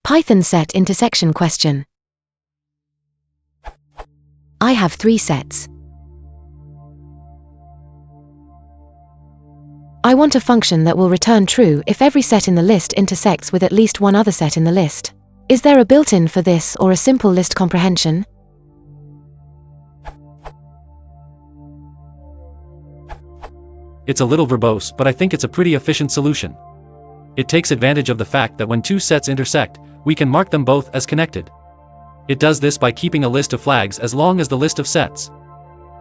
Python set intersection question. I have 3 sets. I want a function that will return true if every set in the list intersects with at least one other set in the list. Is there a built-in for this or a simple list comprehension? It's a little verbose, but I think it's a pretty efficient solution. It takes advantage of the fact that when 2 sets intersect, we can mark them both as connected. It does this by keeping a list of flags as long as the list of sets.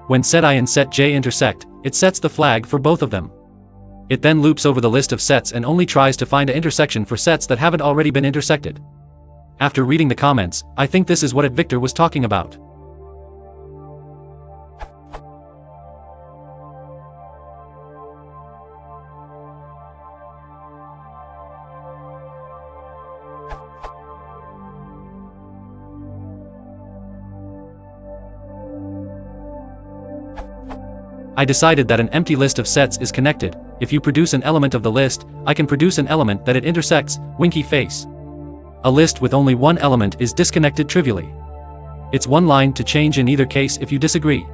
When set I and set j intersect, it sets the flag for both of them. It then loops over the list of sets and only tries to find an intersection for sets that haven't already been intersected. After reading the comments, I think this is what Victor was talking about. I decided that an empty list of sets is connected. If you produce an element of the list, I can produce an element that it intersects, winky face. A list with only one element is disconnected trivially. It's one line to change in either case if you disagree.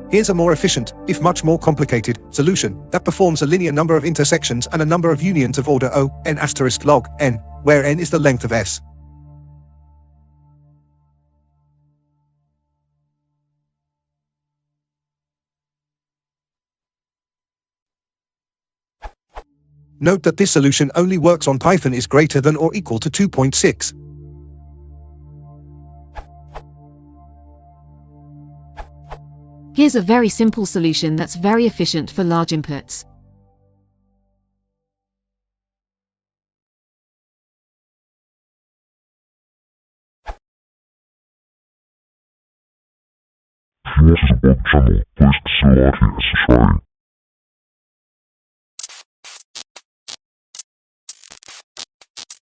Here's a more efficient, if much more complicated, solution that performs a linear number of intersections and a number of unions of order O, n asterisk log, n, where n is the length of S. Note that this solution only works on Python is greater than or equal to 2.6. Here's a very simple solution that's very efficient for large inputs. If you want to support the channel, please consider liking and subscribing.